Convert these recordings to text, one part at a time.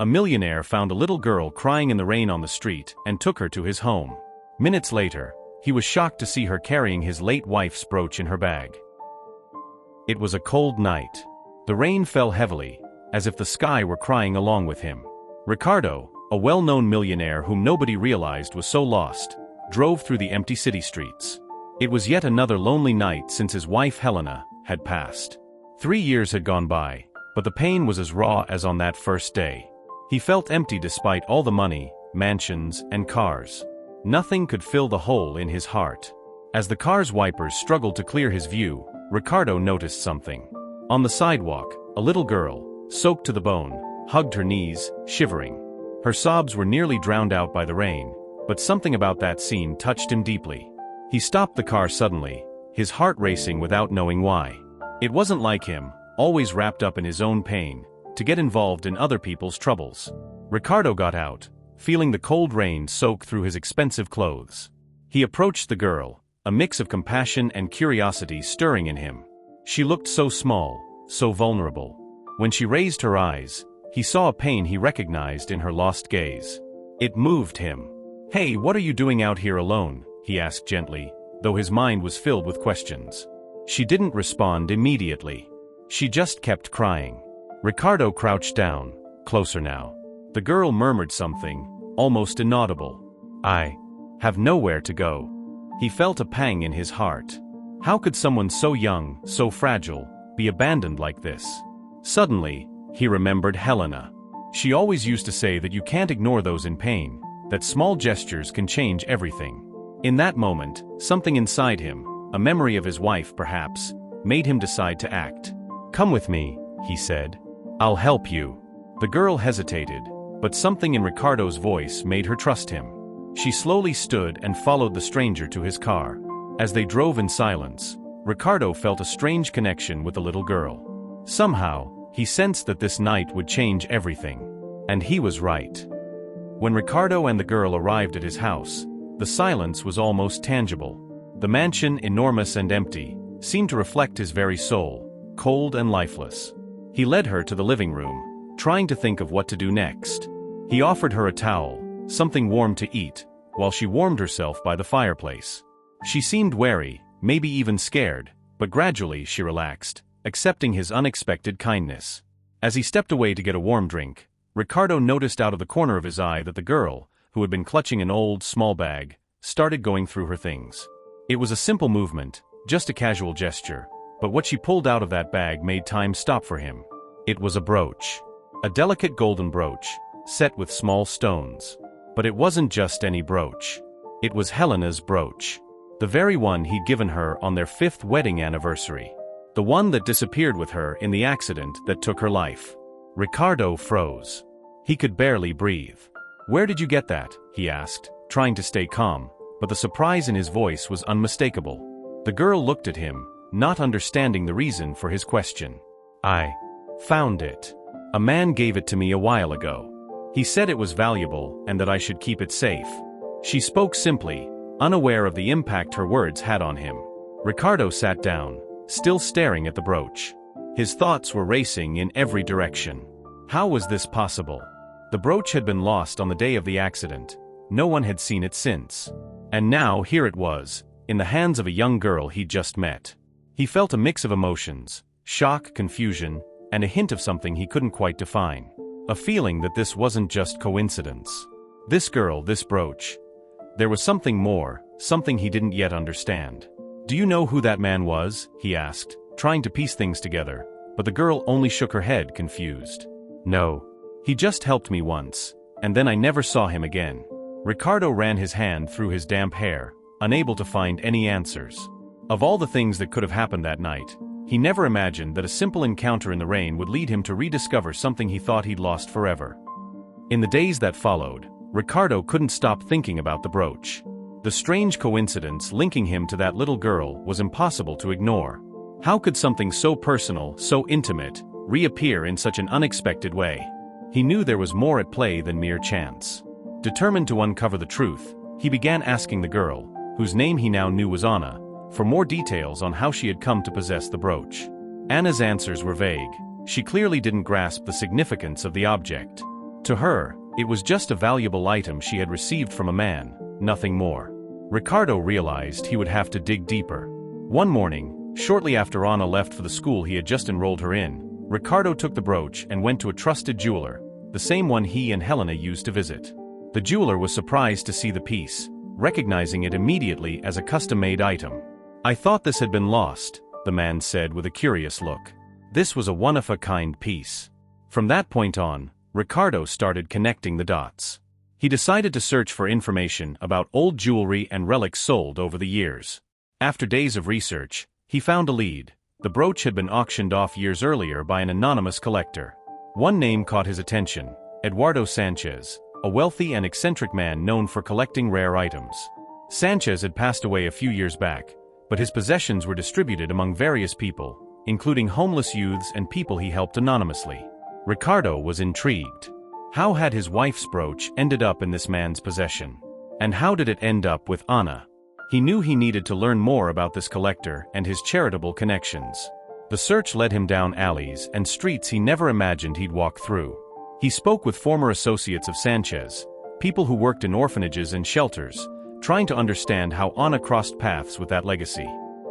A millionaire found a little girl crying in the rain on the street and took her to his home. Minutes later, he was shocked to see her carrying his late wife's brooch in her bag. It was a cold night. The rain fell heavily, as if the sky were crying along with him. Ricardo, a well-known millionaire whom nobody realized was so lost, drove through the empty city streets. It was yet another lonely night since his wife Helena had passed. 3 years had gone by, but the pain was as raw as on that first day. He felt empty despite all the money, mansions, and cars. Nothing could fill the hole in his heart. As the car's wipers struggled to clear his view, Ricardo noticed something. On the sidewalk, a little girl, soaked to the bone, hugged her knees, shivering. Her sobs were nearly drowned out by the rain, but something about that scene touched him deeply. He stopped the car suddenly, his heart racing without knowing why. It wasn't like him, always wrapped up in his own pain, to get involved in other people's troubles. Ricardo got out, feeling the cold rain soak through his expensive clothes. He approached the girl, a mix of compassion and curiosity stirring in him. She looked so small, so vulnerable. When she raised her eyes, he saw a pain he recognized in her lost gaze. It moved him. "Hey, what are you doing out here alone?" he asked gently, though his mind was filled with questions. She didn't respond immediately. She just kept crying. Ricardo crouched down, closer now. The girl murmured something, almost inaudible. "I have nowhere to go." He felt a pang in his heart. How could someone so young, so fragile, be abandoned like this? Suddenly, he remembered Helena. She always used to say that you can't ignore those in pain, that small gestures can change everything. In that moment, something inside him, a memory of his wife perhaps, made him decide to act. "Come with me," he said. "I'll help you." The girl hesitated, but something in Ricardo's voice made her trust him. She slowly stood and followed the stranger to his car. As they drove in silence, Ricardo felt a strange connection with the little girl. Somehow, he sensed that this night would change everything. And he was right. When Ricardo and the girl arrived at his house, the silence was almost tangible. The mansion, enormous and empty, seemed to reflect his very soul, cold and lifeless. He led her to the living room, trying to think of what to do next. He offered her a towel, something warm to eat, while she warmed herself by the fireplace. She seemed wary, maybe even scared, but gradually she relaxed, accepting his unexpected kindness. As he stepped away to get a warm drink, Ricardo noticed out of the corner of his eye that the girl, who had been clutching an old, small bag, started going through her things. It was a simple movement, just a casual gesture, but what she pulled out of that bag made time stop for him. It was a brooch. A delicate golden brooch, set with small stones. But it wasn't just any brooch. It was Helena's brooch. The very one he'd given her on their 5th wedding anniversary. The one that disappeared with her in the accident that took her life. Ricardo froze. He could barely breathe. "Where did you get that?" he asked, trying to stay calm, but the surprise in his voice was unmistakable. The girl looked at him, not understanding the reason for his question. "I found it. A man gave it to me a while ago. He said it was valuable and that I should keep it safe." She spoke simply, unaware of the impact her words had on him. Ricardo sat down, still staring at the brooch. His thoughts were racing in every direction. How was this possible? The brooch had been lost on the day of the accident. No one had seen it since. And now here it was, in the hands of a young girl he'd just met. He felt a mix of emotions, shock, confusion, and a hint of something he couldn't quite define. A feeling that this wasn't just coincidence. This girl, this brooch. There was something more, something he didn't yet understand. "Do you know who that man was?" he asked, trying to piece things together, but the girl only shook her head, confused. "No. He just helped me once, and then I never saw him again." Ricardo ran his hand through his damp hair, unable to find any answers. Of all the things that could have happened that night, he never imagined that a simple encounter in the rain would lead him to rediscover something he thought he'd lost forever. In the days that followed, Ricardo couldn't stop thinking about the brooch. The strange coincidence linking him to that little girl was impossible to ignore. How could something so personal, so intimate, reappear in such an unexpected way? He knew there was more at play than mere chance. Determined to uncover the truth, he began asking the girl, whose name he now knew was Anna, for more details on how she had come to possess the brooch. Anna's answers were vague. She clearly didn't grasp the significance of the object. To her, it was just a valuable item she had received from a man, nothing more. Ricardo realized he would have to dig deeper. One morning, shortly after Anna left for the school he had just enrolled her in, Ricardo took the brooch and went to a trusted jeweler, the same one he and Helena used to visit. The jeweler was surprised to see the piece, recognizing it immediately as a custom-made item. "I thought this had been lost," the man said with a curious look. This was a one-of-a-kind piece. From that point on, Ricardo started connecting the dots. He decided to search for information about old jewelry and relics sold over the years. After days of research, he found a lead. The brooch had been auctioned off years earlier by an anonymous collector. One name caught his attention: Eduardo Sanchez, a wealthy and eccentric man known for collecting rare items. Sanchez had passed away a few years back, but his possessions were distributed among various people, including homeless youths and people he helped anonymously. Ricardo was intrigued. How had his wife's brooch ended up in this man's possession? And how did it end up with Anna? He knew he needed to learn more about this collector and his charitable connections. The search led him down alleys and streets he never imagined he'd walk through. He spoke with former associates of Sanchez, people who worked in orphanages and shelters, trying to understand how Anna crossed paths with that legacy.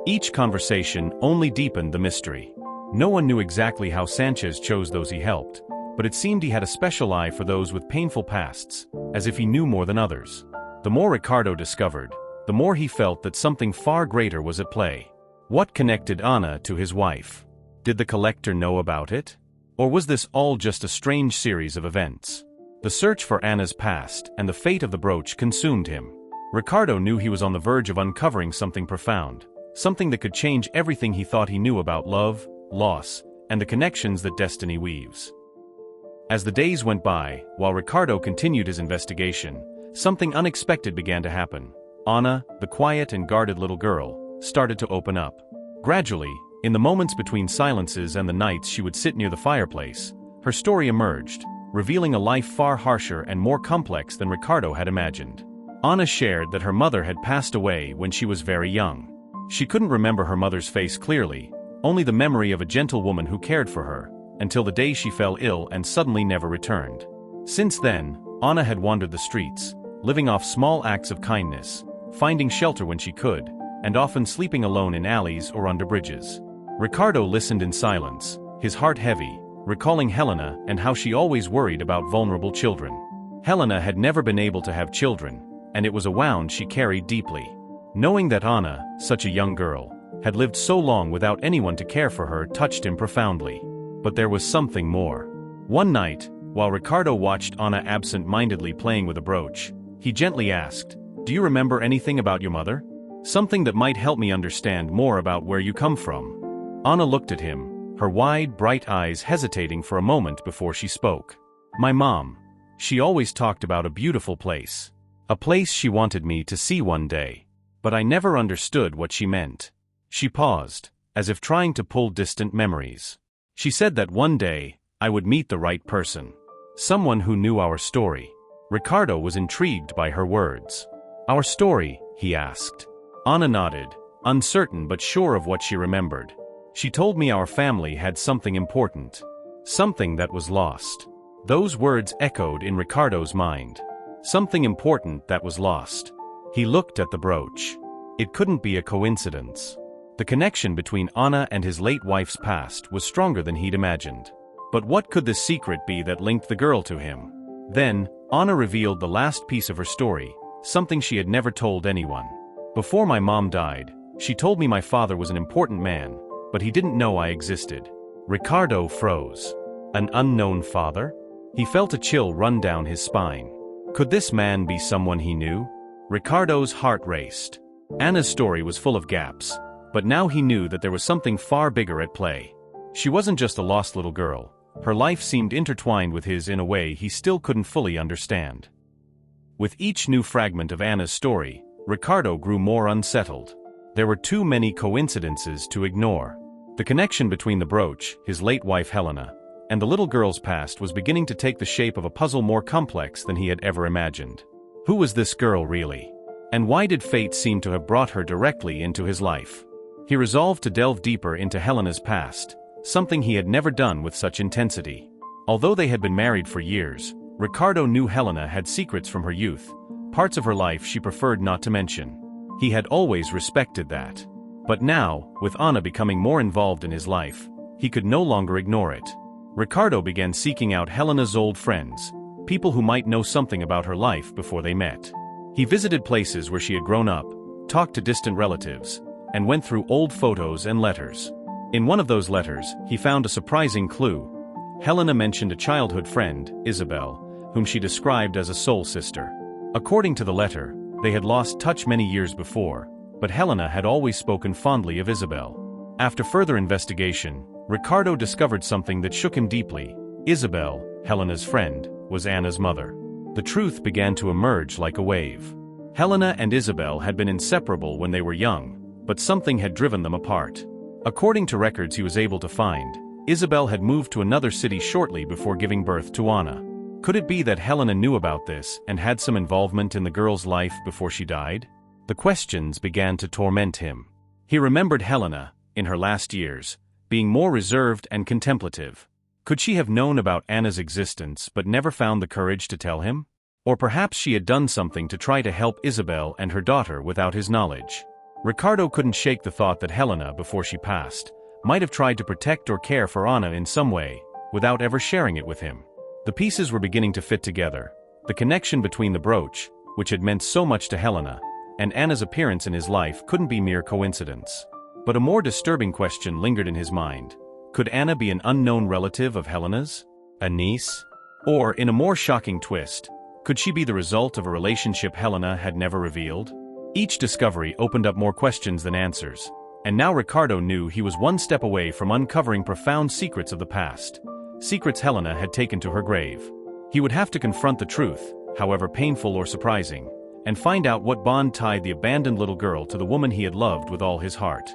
Each conversation only deepened the mystery. No one knew exactly how Sanchez chose those he helped, but it seemed he had a special eye for those with painful pasts, as if he knew more than others. The more Ricardo discovered, the more he felt that something far greater was at play. What connected Anna to his wife? Did the collector know about it? Or was this all just a strange series of events? The search for Anna's past and the fate of the brooch consumed him. Ricardo knew he was on the verge of uncovering something profound, something that could change everything he thought he knew about love, loss, and the connections that destiny weaves. As the days went by, while Ricardo continued his investigation, something unexpected began to happen. Anna, the quiet and guarded little girl, started to open up. Gradually, in the moments between silences and the nights she would sit near the fireplace, her story emerged, revealing a life far harsher and more complex than Ricardo had imagined. Anna shared that her mother had passed away when she was very young. She couldn't remember her mother's face clearly, only the memory of a gentle woman who cared for her, until the day she fell ill and suddenly never returned. Since then, Anna had wandered the streets, living off small acts of kindness, finding shelter when she could, and often sleeping alone in alleys or under bridges. Ricardo listened in silence, his heart heavy, recalling Helena and how she always worried about vulnerable children. Helena had never been able to have children, and it was a wound she carried deeply. Knowing that Anna, such a young girl, had lived so long without anyone to care for her touched him profoundly. But there was something more. One night, while Ricardo watched Anna absent-mindedly playing with a brooch, he gently asked, "Do you remember anything about your mother? Something that might help me understand more about where you come from?" Anna looked at him, her wide, bright eyes hesitating for a moment before she spoke. "My mom. She always talked about a beautiful place. A place she wanted me to see one day. But I never understood what she meant." She paused, as if trying to pull distant memories. "She said that one day, I would meet the right person. Someone who knew our story." Ricardo was intrigued by her words. "Our story?" he asked. Anna nodded, uncertain but sure of what she remembered. "She told me our family had something important. Something that was lost." Those words echoed in Ricardo's mind. Something important that was lost. He looked at the brooch. It couldn't be a coincidence. The connection between Anna and his late wife's past was stronger than he'd imagined. But what could the secret be that linked the girl to him? Then, Anna revealed the last piece of her story, something she had never told anyone. "Before my mom died, she told me my father was an important man, but he didn't know I existed." Ricardo froze. An unknown father? He felt a chill run down his spine. Could this man be someone he knew? Ricardo's heart raced. Anna's story was full of gaps, but now he knew that there was something far bigger at play. She wasn't just a lost little girl. Her life seemed intertwined with his in a way he still couldn't fully understand. With each new fragment of Anna's story, Ricardo grew more unsettled. There were too many coincidences to ignore. The connection between the brooch, his late wife Helena, and the little girl's past was beginning to take the shape of a puzzle more complex than he had ever imagined. Who was this girl really? And why did fate seem to have brought her directly into his life? He resolved to delve deeper into Helena's past, something he had never done with such intensity. Although they had been married for years, Ricardo knew Helena had secrets from her youth, parts of her life she preferred not to mention. He had always respected that. But now, with Anna becoming more involved in his life, he could no longer ignore it. Ricardo began seeking out Helena's old friends, people who might know something about her life before they met. He visited places where she had grown up, talked to distant relatives, and went through old photos and letters. In one of those letters, he found a surprising clue. Helena mentioned a childhood friend, Isabel, whom she described as a soul sister. According to the letter, they had lost touch many years before, but Helena had always spoken fondly of Isabel. After further investigation, Ricardo discovered something that shook him deeply. Isabel, Helena's friend, was Anna's mother. The truth began to emerge like a wave. Helena and Isabel had been inseparable when they were young, but something had driven them apart. According to records he was able to find, Isabel had moved to another city shortly before giving birth to Anna. Could it be that Helena knew about this and had some involvement in the girl's life before she died? The questions began to torment him. He remembered Helena, in her last years, being more reserved and contemplative. Could she have known about Anna's existence but never found the courage to tell him? Or perhaps she had done something to try to help Isabel and her daughter without his knowledge. Ricardo couldn't shake the thought that Helena, before she passed, might have tried to protect or care for Anna in some way, without ever sharing it with him. The pieces were beginning to fit together. The connection between the brooch, which had meant so much to Helena, and Anna's appearance in his life couldn't be mere coincidence. But a more disturbing question lingered in his mind. Could Anna be an unknown relative of Helena's? A niece? Or, in a more shocking twist, could she be the result of a relationship Helena had never revealed? Each discovery opened up more questions than answers, and now Ricardo knew he was one step away from uncovering profound secrets of the past, secrets Helena had taken to her grave. He would have to confront the truth, however painful or surprising, and find out what bond tied the abandoned little girl to the woman he had loved with all his heart.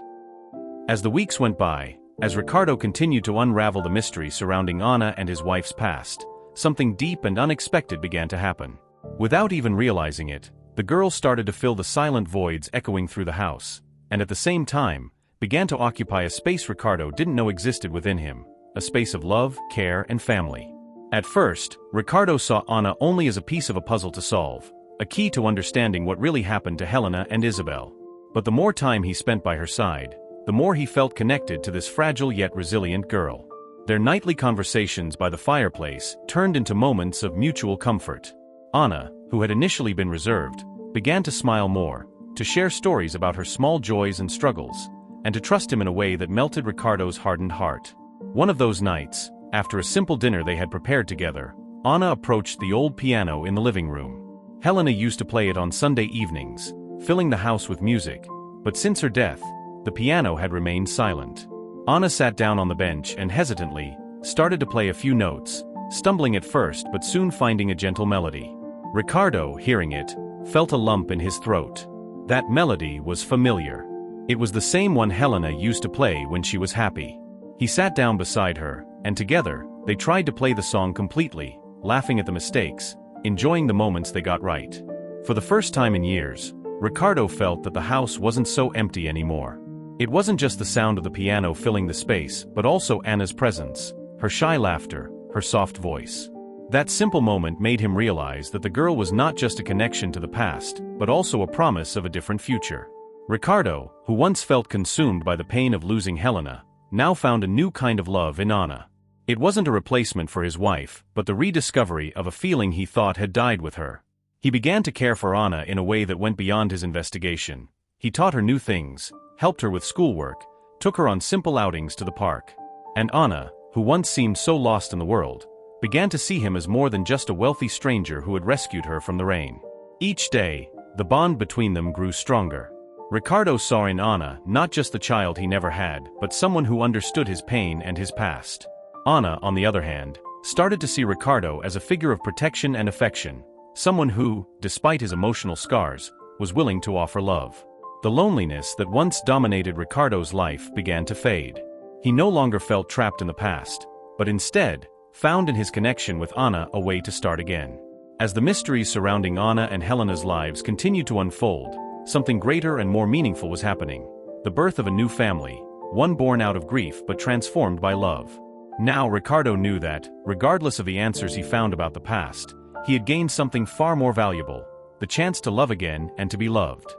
As the weeks went by, as Ricardo continued to unravel the mystery surrounding Anna and his wife's past, something deep and unexpected began to happen. Without even realizing it, the girl started to fill the silent voids echoing through the house, and at the same time, began to occupy a space Ricardo didn't know existed within him, a space of love, care, and family. At first, Ricardo saw Anna only as a piece of a puzzle to solve, a key to understanding what really happened to Helena and Isabel. But the more time he spent by her side, the more he felt connected to this fragile yet resilient girl. Their nightly conversations by the fireplace turned into moments of mutual comfort. Anna, who had initially been reserved, began to smile more, to share stories about her small joys and struggles, and to trust him in a way that melted Ricardo's hardened heart. One of those nights, after a simple dinner they had prepared together, Anna approached the old piano in the living room. Helena used to play it on Sunday evenings, filling the house with music, but since her death, the piano had remained silent. Anna sat down on the bench and hesitantly started to play a few notes, stumbling at first but soon finding a gentle melody. Ricardo, hearing it, felt a lump in his throat. That melody was familiar. It was the same one Helena used to play when she was happy. He sat down beside her, and together, they tried to play the song completely, laughing at the mistakes, enjoying the moments they got right. For the first time in years, Ricardo felt that the house wasn't so empty anymore. It wasn't just the sound of the piano filling the space, but also Anna's presence, her shy laughter, her soft voice. That simple moment made him realize that the girl was not just a connection to the past, but also a promise of a different future. Ricardo, who once felt consumed by the pain of losing Helena, now found a new kind of love in Anna. It wasn't a replacement for his wife, but the rediscovery of a feeling he thought had died with her. He began to care for Anna in a way that went beyond his investigation. He taught her new things, helped her with schoolwork, took her on simple outings to the park. And Anna, who once seemed so lost in the world, began to see him as more than just a wealthy stranger who had rescued her from the rain. Each day, the bond between them grew stronger. Ricardo saw in Anna not just the child he never had, but someone who understood his pain and his past. Anna, on the other hand, started to see Ricardo as a figure of protection and affection, someone who, despite his emotional scars, was willing to offer love. The loneliness that once dominated Ricardo's life began to fade. He no longer felt trapped in the past, but instead, found in his connection with Anna a way to start again. As the mysteries surrounding Anna and Helena's lives continued to unfold, something greater and more meaningful was happening. The birth of a new family, one born out of grief but transformed by love. Now Ricardo knew that, regardless of the answers he found about the past, he had gained something far more valuable: the chance to love again and to be loved.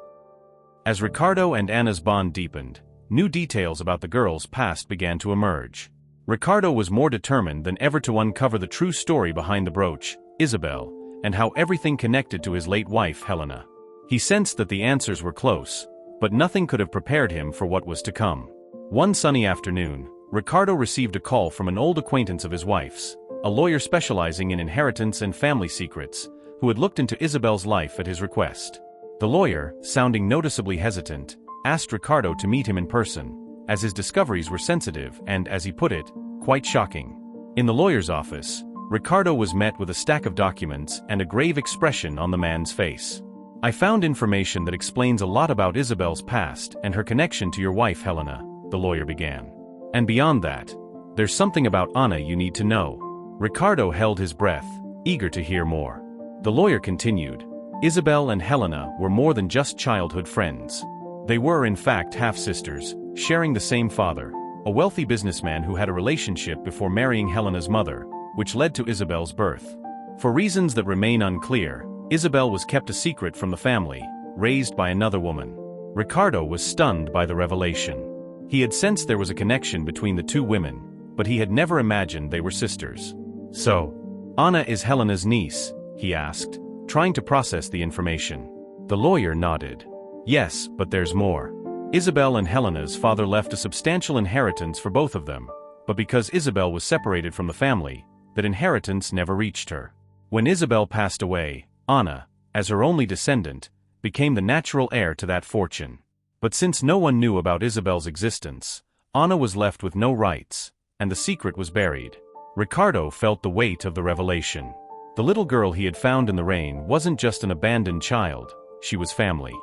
As Ricardo and Anna's bond deepened, new details about the girl's past began to emerge. Ricardo was more determined than ever to uncover the true story behind the brooch, Isabel, and how everything connected to his late wife Helena. He sensed that the answers were close, but nothing could have prepared him for what was to come. One sunny afternoon, Ricardo received a call from an old acquaintance of his wife's, a lawyer specializing in inheritance and family secrets, who had looked into Isabel's life at his request. The lawyer, sounding noticeably hesitant, asked Ricardo to meet him in person, as his discoveries were sensitive and, as he put it, quite shocking. In the lawyer's office, Ricardo was met with a stack of documents and a grave expression on the man's face. "I found information that explains a lot about Isabel's past and her connection to your wife Helena," the lawyer began. "And beyond that, there's something about Anna you need to know." Ricardo held his breath, eager to hear more. The lawyer continued, "Isabel and Helena were more than just childhood friends. They were in fact half-sisters, sharing the same father, a wealthy businessman who had a relationship before marrying Helena's mother, which led to Isabel's birth. For reasons that remain unclear, Isabel was kept a secret from the family, raised by another woman." Ricardo was stunned by the revelation. He had sensed there was a connection between the two women, but he had never imagined they were sisters. "So, Anna is Helena's niece?" he asked, trying to process the information. The lawyer nodded. "Yes, but there's more. Isabel and Helena's father left a substantial inheritance for both of them, but because Isabel was separated from the family, that inheritance never reached her. When Isabel passed away, Anna, as her only descendant, became the natural heir to that fortune. But since no one knew about Isabel's existence, Anna was left with no rights, and the secret was buried." Ricardo felt the weight of the revelation. The little girl he had found in the rain wasn't just an abandoned child, she was family.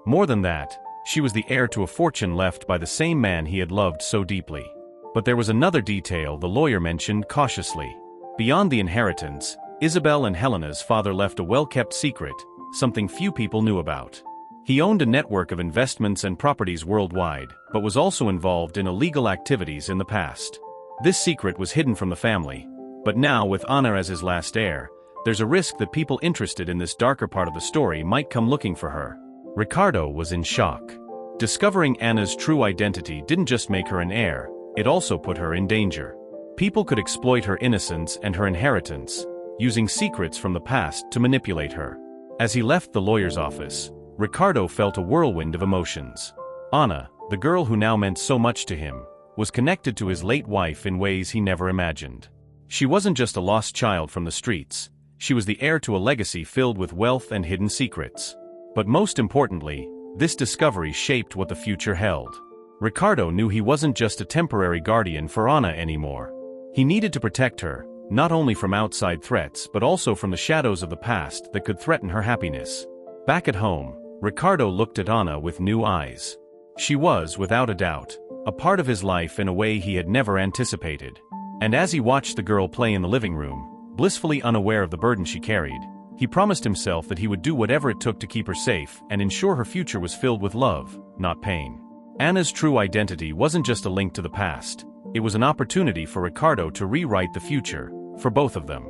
More than that, she was the heir to a fortune left by the same man he had loved so deeply. But there was another detail the lawyer mentioned cautiously. Beyond the inheritance, Isabel and Helena's father left a well-kept secret, something few people knew about. He owned a network of investments and properties worldwide, but was also involved in illegal activities in the past. This secret was hidden from the family, but now with Anna as his last heir, there's a risk that people interested in this darker part of the story might come looking for her. Ricardo was in shock. Discovering Anna's true identity didn't just make her an heir, it also put her in danger. People could exploit her innocence and her inheritance, using secrets from the past to manipulate her. As he left the lawyer's office, Ricardo felt a whirlwind of emotions. Anna, the girl who now meant so much to him, was connected to his late wife in ways he never imagined. She wasn't just a lost child from the streets, she was the heir to a legacy filled with wealth and hidden secrets. But most importantly, this discovery shaped what the future held. Ricardo knew he wasn't just a temporary guardian for Anna anymore. He needed to protect her, not only from outside threats but also from the shadows of the past that could threaten her happiness. Back at home, Ricardo looked at Anna with new eyes. She was, without a doubt, a part of his life in a way he had never anticipated. And as he watched the girl play in the living room, blissfully unaware of the burden she carried, he promised himself that he would do whatever it took to keep her safe and ensure her future was filled with love, not pain. Anna's true identity wasn't just a link to the past, it was an opportunity for Ricardo to rewrite the future, for both of them.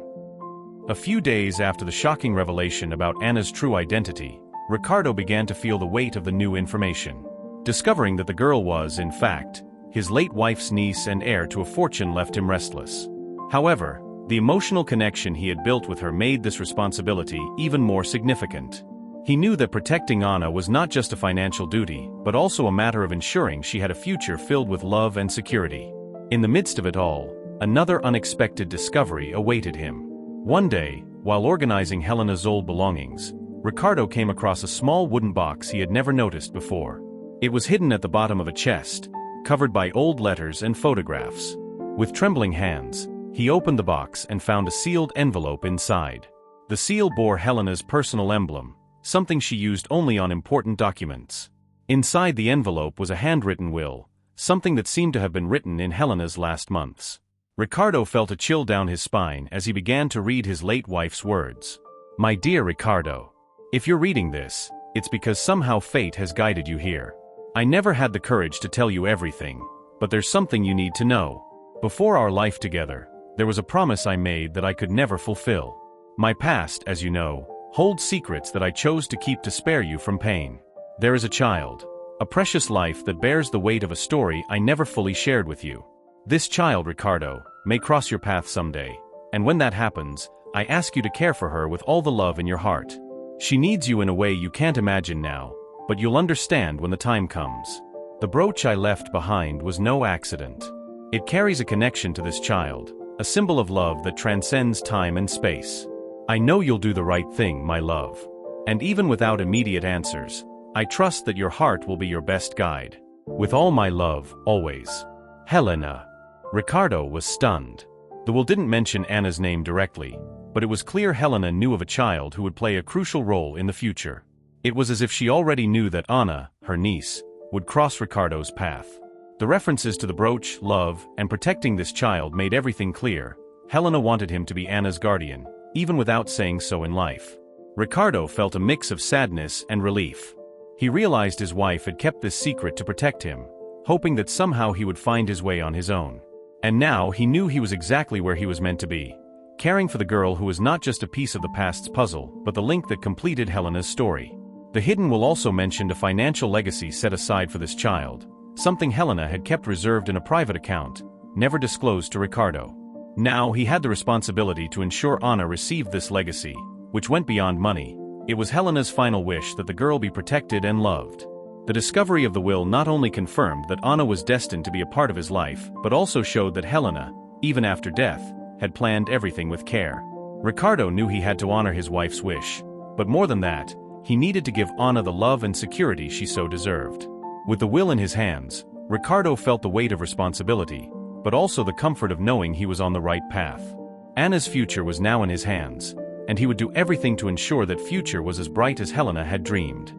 A few days after the shocking revelation about Anna's true identity, Ricardo began to feel the weight of the new information. Discovering that the girl was, in fact, his late wife's niece and heir to a fortune left him restless. However, the emotional connection he had built with her made this responsibility even more significant. He knew that protecting Anna was not just a financial duty, but also a matter of ensuring she had a future filled with love and security. In the midst of it all, another unexpected discovery awaited him. One day, while organizing Helena's old belongings, Ricardo came across a small wooden box he had never noticed before. It was hidden at the bottom of a chest, covered by old letters and photographs. With trembling hands, he opened the box and found a sealed envelope inside. The seal bore Helena's personal emblem, something she used only on important documents. Inside the envelope was a handwritten will, something that seemed to have been written in Helena's last months. Ricardo felt a chill down his spine as he began to read his late wife's words. "My dear Ricardo, if you're reading this, it's because somehow fate has guided you here. I never had the courage to tell you everything, but there's something you need to know. Before our life together, there was a promise I made that I could never fulfill. My past, as you know, holds secrets that I chose to keep to spare you from pain. There is a child, a precious life that bears the weight of a story I never fully shared with you. This child, Ricardo, may cross your path someday, and when that happens, I ask you to care for her with all the love in your heart. She needs you in a way you can't imagine now, but you'll understand when the time comes. The brooch I left behind was no accident. It carries a connection to this child, a symbol of love that transcends time and space. I know you'll do the right thing, my love. And even without immediate answers, I trust that your heart will be your best guide. With all my love, always. Helena. Ricardo was stunned. The will didn't mention Anna's name directly, but it was clear Helena knew of a child who would play a crucial role in the future. It was as if she already knew that Anna, her niece, would cross Ricardo's path. The references to the brooch, love, and protecting this child made everything clear. Helena wanted him to be Anna's guardian, even without saying so in life. Ricardo felt a mix of sadness and relief. He realized his wife had kept this secret to protect him, hoping that somehow he would find his way on his own. And now he knew he was exactly where he was meant to be, caring for the girl who was not just a piece of the past's puzzle, but the link that completed Helena's story. The hidden will also mentioned a financial legacy set aside for this child, something Helena had kept reserved in a private account, never disclosed to Ricardo. Now he had the responsibility to ensure Anna received this legacy, which went beyond money. It was Helena's final wish that the girl be protected and loved. The discovery of the will not only confirmed that Anna was destined to be a part of his life, but also showed that Helena, even after death, had planned everything with care. Ricardo knew he had to honor his wife's wish, but more than that, he needed to give Anna the love and security she so deserved. With the will in his hands, Ricardo felt the weight of responsibility, but also the comfort of knowing he was on the right path. Anna's future was now in his hands, and he would do everything to ensure that future was as bright as Helena had dreamed.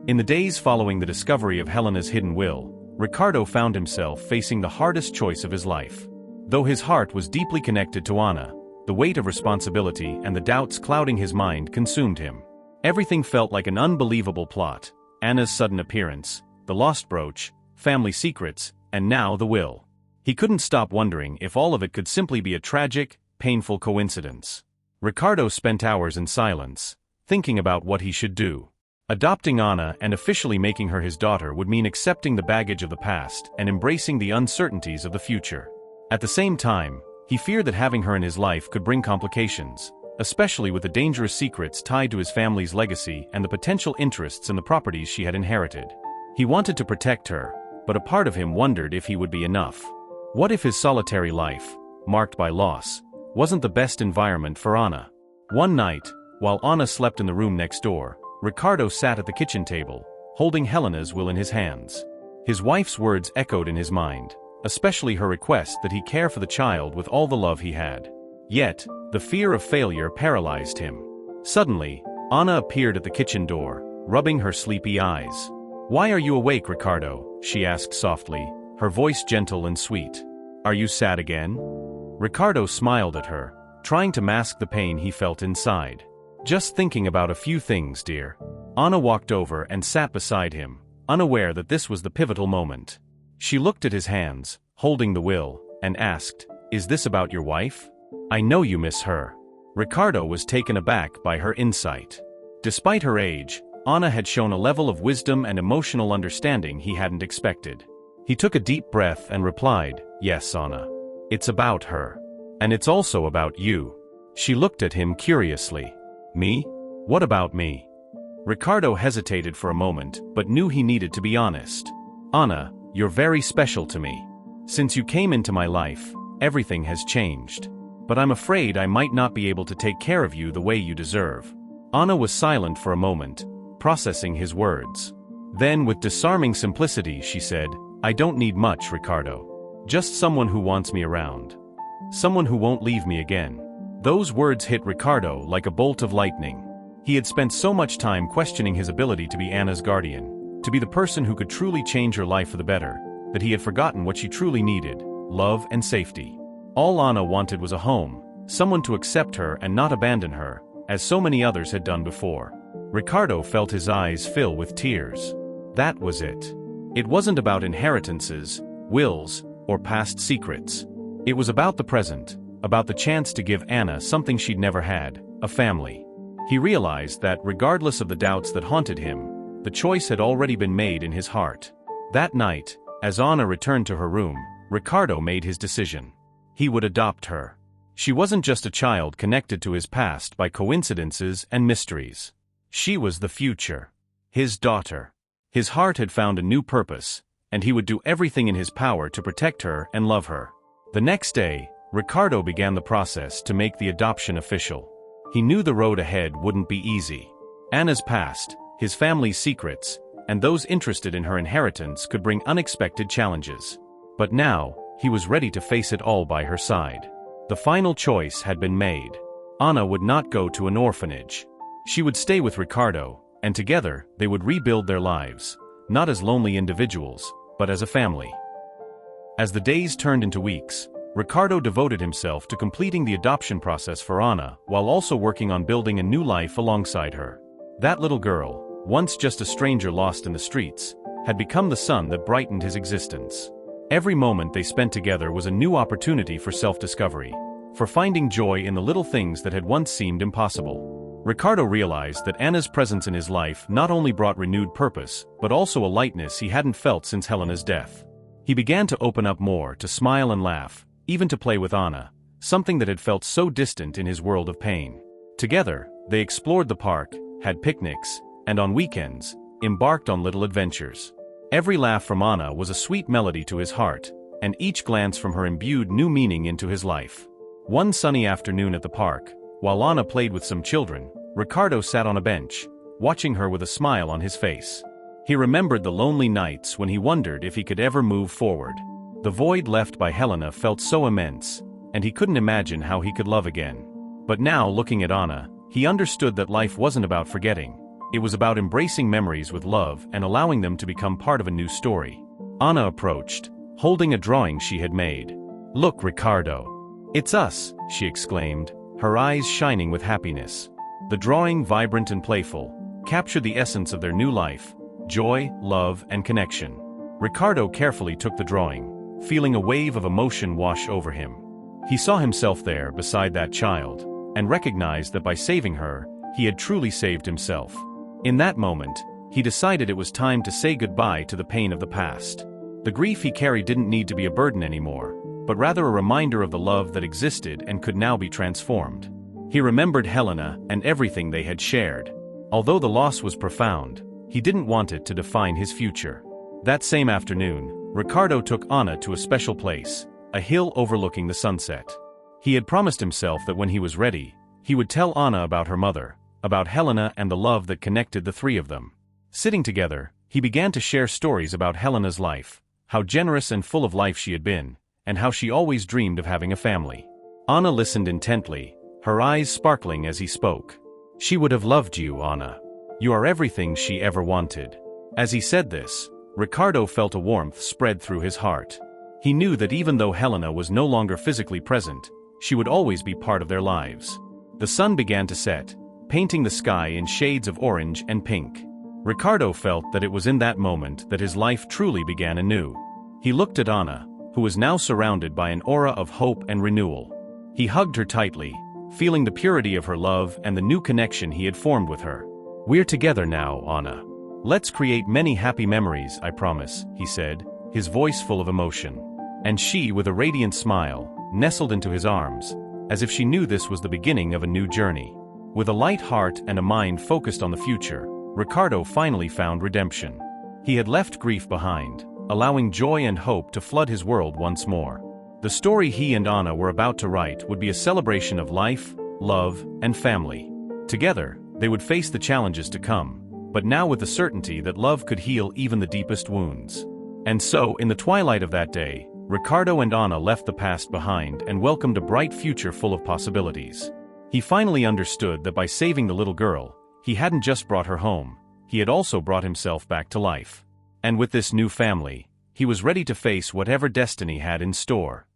In the days following the discovery of Helena's hidden will, Ricardo found himself facing the hardest choice of his life. Though his heart was deeply connected to Anna, the weight of responsibility and the doubts clouding his mind consumed him. Everything felt like an unbelievable plot: Anna's sudden appearance, the lost brooch, family secrets, and now the will. He couldn't stop wondering if all of it could simply be a tragic, painful coincidence. Ricardo spent hours in silence, thinking about what he should do. Adopting Anna and officially making her his daughter would mean accepting the baggage of the past and embracing the uncertainties of the future. At the same time, he feared that having her in his life could bring complications, especially with the dangerous secrets tied to his family's legacy and the potential interests in the properties she had inherited. He wanted to protect her, but a part of him wondered if he would be enough. What if his solitary life, marked by loss, wasn't the best environment for Anna? One night, while Anna slept in the room next door, Ricardo sat at the kitchen table, holding Helena's will in his hands. His wife's words echoed in his mind, especially her request that he care for the child with all the love he had. Yet, the fear of failure paralyzed him. Suddenly, Anna appeared at the kitchen door, rubbing her sleepy eyes. "Why are you awake, Ricardo?" she asked softly, her voice gentle and sweet. "Are you sad again?" Ricardo smiled at her, trying to mask the pain he felt inside. "Just thinking about a few things, dear." Anna walked over and sat beside him, unaware that this was the pivotal moment. She looked at his hands, holding the will, and asked, "Is this about your wife? I know you miss her." Ricardo was taken aback by her insight. Despite her age, Anna had shown a level of wisdom and emotional understanding he hadn't expected. He took a deep breath and replied, "Yes, Anna. It's about her. And it's also about you." She looked at him curiously. "Me? What about me?" Ricardo hesitated for a moment, but knew he needed to be honest. "Anna, you're very special to me. Since you came into my life, everything has changed. But I'm afraid I might not be able to take care of you the way you deserve." Anna was silent for a moment, processing his words. Then, with disarming simplicity, she said, "I don't need much, Ricardo. Just someone who wants me around. Someone who won't leave me again." Those words hit Ricardo like a bolt of lightning. He had spent so much time questioning his ability to be Anna's guardian, to be the person who could truly change her life for the better, that he had forgotten what she truly needed: love and safety. All Anna wanted was a home, someone to accept her and not abandon her, as so many others had done before. Ricardo felt his eyes fill with tears. That was it. It wasn't about inheritances, wills, or past secrets. It was about the present, about the chance to give Anna something she'd never had, a family. He realized that, regardless of the doubts that haunted him, the choice had already been made in his heart. That night, as Anna returned to her room, Ricardo made his decision. He would adopt her. She wasn't just a child connected to his past by coincidences and mysteries. She was the future. His daughter. His heart had found a new purpose, and he would do everything in his power to protect her and love her. The next day, Ricardo began the process to make the adoption official. He knew the road ahead wouldn't be easy. Anna's past, his family's secrets, and those interested in her inheritance could bring unexpected challenges. But now, he was ready to face it all by her side. The final choice had been made. Anna would not go to an orphanage. She would stay with Ricardo, and together, they would rebuild their lives, not as lonely individuals, but as a family. As the days turned into weeks, Ricardo devoted himself to completing the adoption process for Anna, while also working on building a new life alongside her. That little girl, once just a stranger lost in the streets, had become the sun that brightened his existence. Every moment they spent together was a new opportunity for self-discovery, for finding joy in the little things that had once seemed impossible. Ricardo realized that Anna's presence in his life not only brought renewed purpose, but also a lightness he hadn't felt since Helena's death. He began to open up more, to smile and laugh, even to play with Anna, something that had felt so distant in his world of pain. Together, they explored the park, had picnics, and on weekends, embarked on little adventures. Every laugh from Anna was a sweet melody to his heart, and each glance from her imbued new meaning into his life. One sunny afternoon at the park, while Anna played with some children, Ricardo sat on a bench, watching her with a smile on his face. He remembered the lonely nights when he wondered if he could ever move forward. The void left by Helena felt so immense, and he couldn't imagine how he could love again. But now, looking at Anna, he understood that life wasn't about forgetting. It was about embracing memories with love and allowing them to become part of a new story. Anna approached, holding a drawing she had made. "Look, Ricardo. It's us," she exclaimed, her eyes shining with happiness. The drawing, vibrant and playful, captured the essence of their new life: joy, love, and connection. Ricardo carefully took the drawing, feeling a wave of emotion wash over him. He saw himself there beside that child, and recognized that by saving her, he had truly saved himself. In that moment, he decided it was time to say goodbye to the pain of the past. The grief he carried didn't need to be a burden anymore, but rather a reminder of the love that existed and could now be transformed. He remembered Helena and everything they had shared. Although the loss was profound, he didn't want it to define his future. That same afternoon, Ricardo took Anna to a special place, a hill overlooking the sunset. He had promised himself that when he was ready, he would tell Anna about her mother, about Helena and the love that connected the three of them. Sitting together, he began to share stories about Helena's life, how generous and full of life she had been, and how she always dreamed of having a family. Anna listened intently, her eyes sparkling as he spoke. "She would have loved you, Anna. You are everything she ever wanted." As he said this, Ricardo felt a warmth spread through his heart. He knew that even though Helena was no longer physically present, she would always be part of their lives. The sun began to set, painting the sky in shades of orange and pink. Ricardo felt that it was in that moment that his life truly began anew. He looked at Anna, who was now surrounded by an aura of hope and renewal. He hugged her tightly, feeling the purity of her love and the new connection he had formed with her. "We're together now, Anna. Let's create many happy memories, I promise," he said, his voice full of emotion. And she, with a radiant smile, nestled into his arms, as if she knew this was the beginning of a new journey. With a light heart and a mind focused on the future, Ricardo finally found redemption. He had left grief behind, allowing joy and hope to flood his world once more. The story he and Anna were about to write would be a celebration of life, love, and family. Together, they would face the challenges to come, but now with the certainty that love could heal even the deepest wounds. And so, in the twilight of that day, Ricardo and Anna left the past behind and welcomed a bright future full of possibilities. He finally understood that by saving the little girl, he hadn't just brought her home, he had also brought himself back to life. And with this new family, he was ready to face whatever destiny had in store.